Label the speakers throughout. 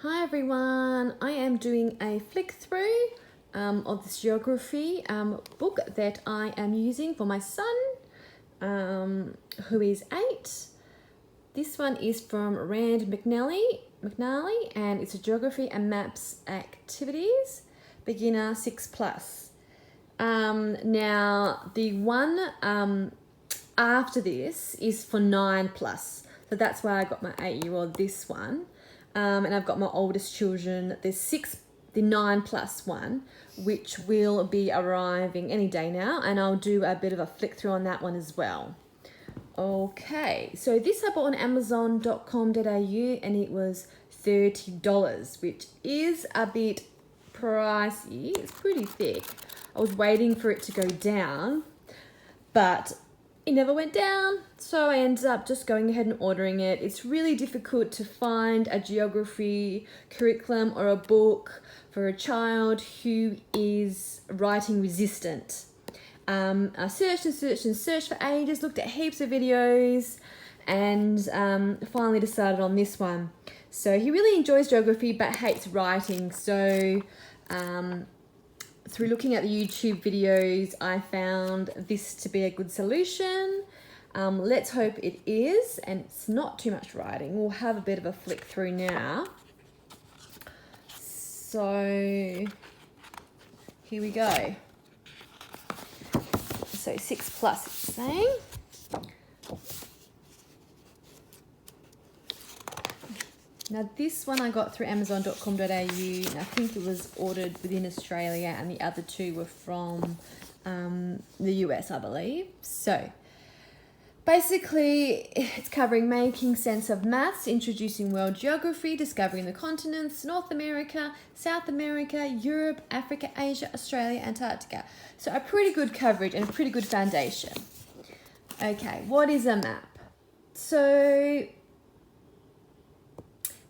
Speaker 1: Hi everyone, I am doing a flick through of this geography book that I am using for my son who is 8. This one is from McNally, and it's a geography and maps activities, beginner 6+. Now the one after this is for 9+, so that's why I got my 8-year-old this one. And I've got my oldest children, the 9+ one, which will be arriving any day now, and I'll do a bit of a flick through on that one as well. Okay, so this I bought on Amazon.com.au and it was $30, which is a bit pricey. It's pretty thick. I was waiting for it to go down, but it never went down, so I ended up just going ahead and ordering it. It's really difficult to find a geography curriculum or a book for a child who is writing resistant. I searched for ages, looked at heaps of videos, and finally decided on this one. So he really enjoys geography but hates writing, so through looking at the YouTube videos, I found this to be a good solution. Let's hope it is, and it's not too much writing. We'll have a bit of a flick through now. So here we go. So 6+ it's saying. Now this one I got through Amazon.com.au, and I think it was ordered within Australia, and the other two were from the US, I believe. So basically it's covering making sense of maths, introducing world geography, discovering the continents, North America, South America, Europe, Africa, Asia, Australia, Antarctica. So a pretty good coverage and a pretty good foundation. Okay, what is a map? So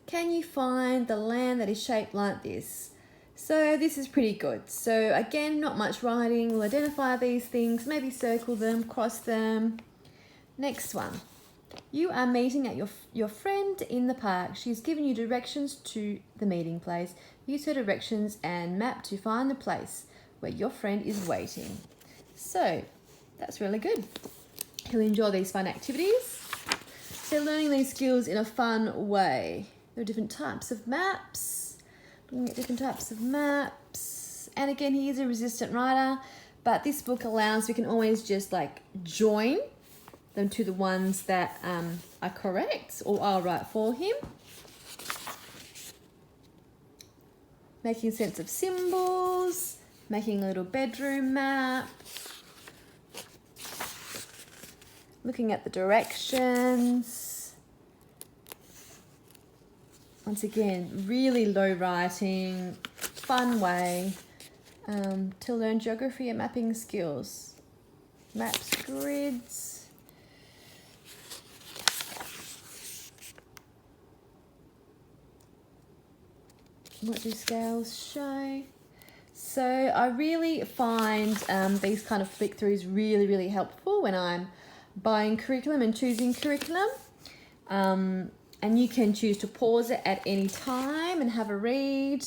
Speaker 1: can you find the land that is shaped like this? So this is pretty good. So again, not much writing. We'll identify these things, maybe circle them, cross them. Next one. You are meeting at your friend in the park. She's given you directions to the meeting place. Use her directions and map to find the place where your friend is waiting. So that's really good. He'll enjoy these fun activities. So learning these skills in a fun way. There are different types of maps, looking at different types of maps. And again, he is a resistant writer, but this book allows, we can always just like join them to the ones that are correct, or I'll write for him. Making sense of symbols, making a little bedroom map, looking at the directions. Once again, really low writing, fun way to learn geography and mapping skills. Maps, grids. What do scales show? So I really find these kind of flick throughs really helpful when I'm buying curriculum and choosing curriculum. And you can choose to pause it at any time and have a read.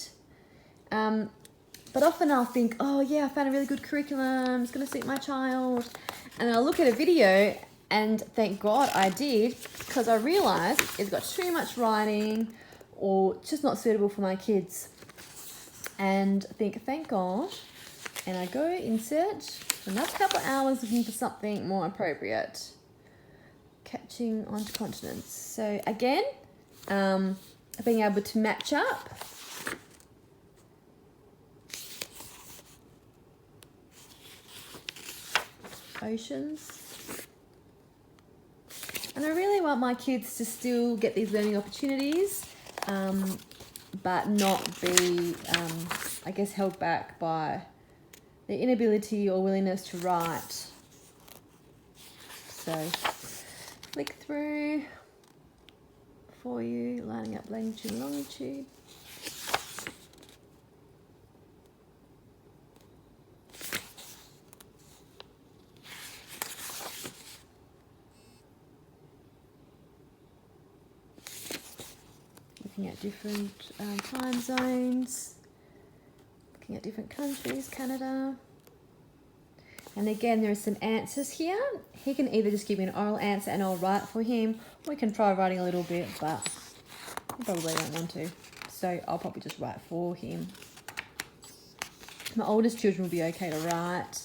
Speaker 1: But often I'll think, oh yeah, I found a really good curriculum, it's gonna suit my child. And I'll look at a video and thank God I did, because I realized it's got too much writing or just not suitable for my kids. And think, thank God. And I go in search for another couple of hours looking for something more appropriate. Catching onto continents. So again, being able to match up. Oceans. And I really want my kids to still get these learning opportunities, but not be, I guess, held back by the inability or willingness to write. So flick through for you, lining up longitude and longitude. looking at different time zones, looking at different countries, Canada. And again, there are some answers here. He can either just give me an oral answer and I'll write for him, or we can try writing a little bit, but he probably won't want to. So I'll probably just write for him. My oldest children will be okay to write,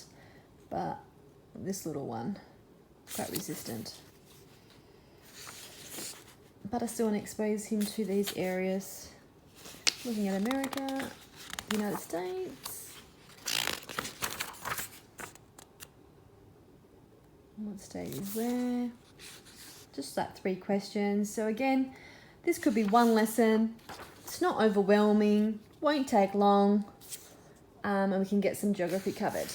Speaker 1: but this little one, quite resistant. But I still want to expose him to these areas. Looking at America, United States. What state is where? Just like 3 questions. So again, this could be one lesson. It's not overwhelming, won't take long, and we can get some geography covered.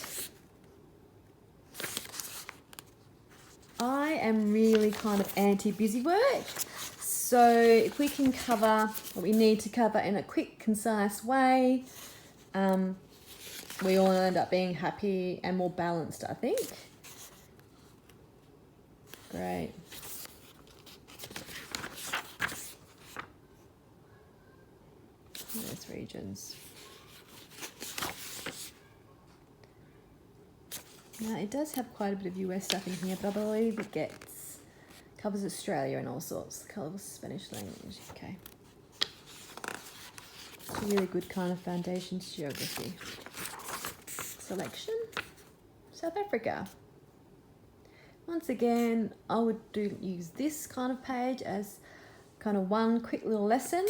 Speaker 1: I am really kind of anti-busy work. So if we can cover what we need to cover in a quick, concise way, we all end up being happy and more balanced, I think. Great. There's regions. Now it does have quite a bit of US stuff in here, but I believe it covers Australia and all sorts. Covers Spanish language. Okay. It's a really good kind of foundations geography. Selection. South Africa. Once again, I would use this kind of page as kind of one quick little lesson.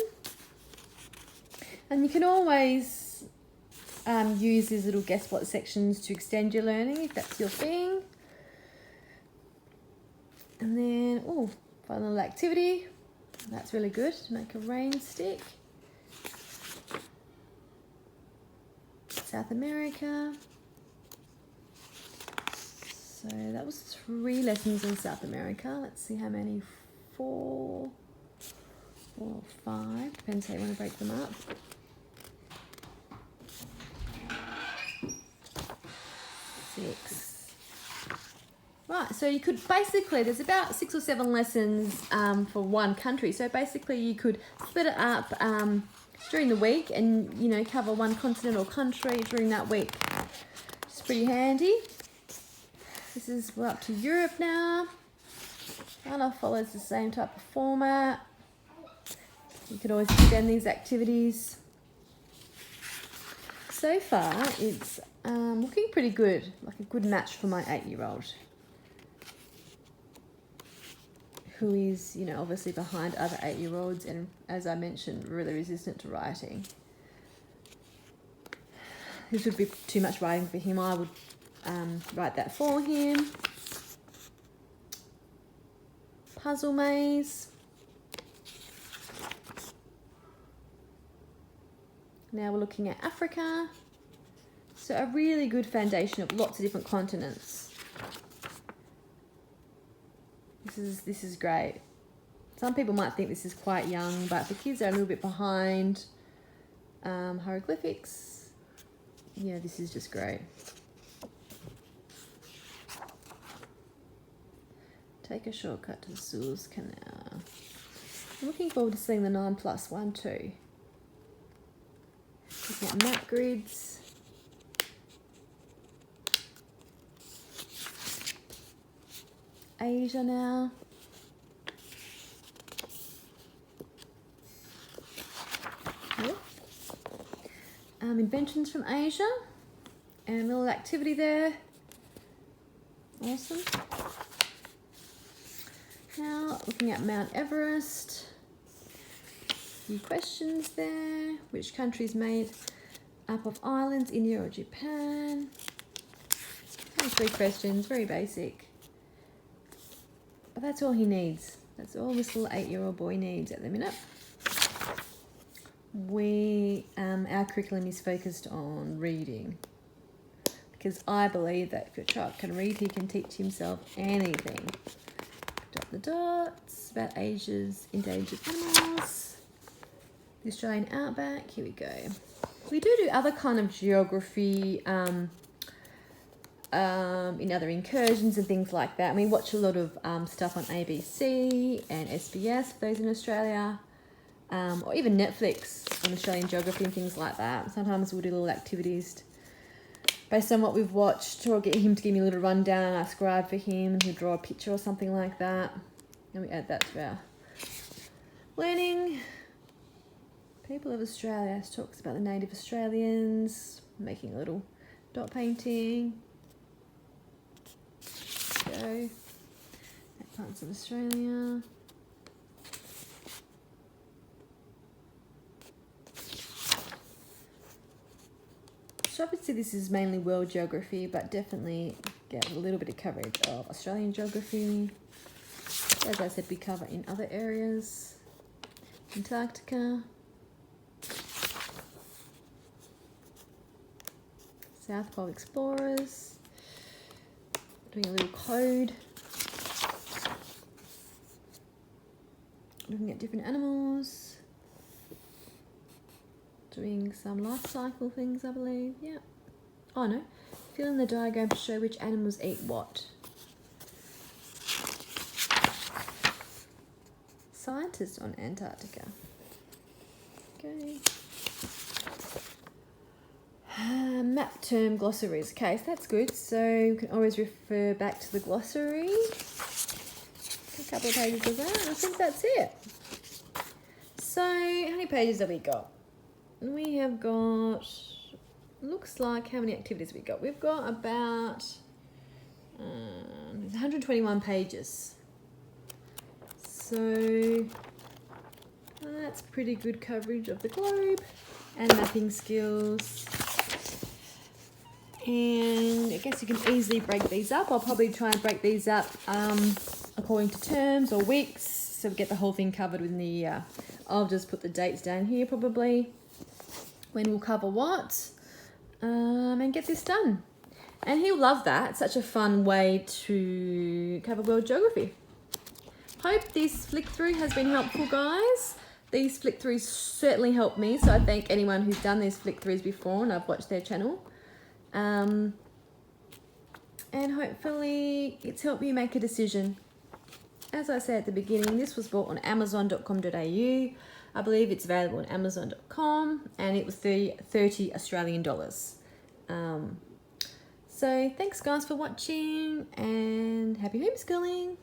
Speaker 1: And you can always use these little guess what sections to extend your learning if that's your thing. And then, fun little activity. That's really good to make a rain stick. South America. So that was 3 lessons in South America. Let's see how many. 4 or 5. Depends how you want to break them up. 6. Right, so you could basically, there's about 6 or 7 lessons for one country. So basically you could split it up during the week and, cover one continent or country during that week. It's pretty handy. We're up to Europe now. Kind of follows the same type of format. You could always extend these activities. So far, it's looking pretty good, like a good match for my 8-year-old. Who is, obviously behind other 8-year-olds and, as I mentioned, really resistant to writing. This would be too much writing for him. I would write that for him. Puzzle maze. Now we're looking at Africa. So a really good foundation of lots of different continents. This is great. Some people might think this is quite young, but the kids are a little bit behind. Hieroglyphics. Yeah, this is just great. Take a shortcut to the Suez Canal. I'm looking forward to seeing the 9+1 too. Looking at map grids. Asia now. Yep. Inventions from Asia. And a little activity there. Awesome. Now, looking at Mount Everest. A few questions there. Which country is made up of islands, India or Japan? Only 3 questions, very basic. But that's all he needs. That's all this little 8-year-old boy needs at the minute. Our curriculum is focused on reading. Because I believe that if your child can read, he can teach himself anything. Dot the dots, about Asia's endangered animals. The Australian outback, here we go. We do other kind of geography in other incursions and things like that. And we watch a lot of stuff on ABC and SBS for those in Australia. or even Netflix on Australian geography and things like that. Sometimes we'll do little activities based on what we've watched, or get him to give me a little rundown. I scribe for him and he'll draw a picture or something like that. And we add that to our learning. People of Australia. It talks about the native Australians, making a little dot painting. Go. Parts of Australia. So obviously this is mainly world geography, but definitely get a little bit of coverage of Australian geography. As I said, we cover in other areas. Antarctica. South Pole Explorers. Doing a little code. Looking at different animals. Doing some life cycle things, I believe. Yeah. Oh no. Fill in the diagram to show which animals eat what. Scientist on Antarctica. Okay. Map term glossaries. Okay, so that's good. So you can always refer back to the glossary. A couple of pages of that. I think that's it. So how many pages have we got? We have got, looks like, how many activities we got? We've got about 121 pages. So that's pretty good coverage of the globe and mapping skills. And I guess you can easily break these up. I'll probably try and break these up according to terms or weeks, so we get the whole thing covered within the year. I'll just put the dates down here probably, when we'll cover what, and get this done. And he'll love that. It's such a fun way to cover world geography. Hope this flick through has been helpful, guys. These flick throughs certainly helped me, so I thank anyone who's done these flick throughs before and I've watched their channel. And hopefully it's helped you make a decision. As I said at the beginning, this was bought on amazon.com.au. I believe it's available on amazon.com, and it was 30 Australian dollars. So thanks guys for watching, and happy homeschooling.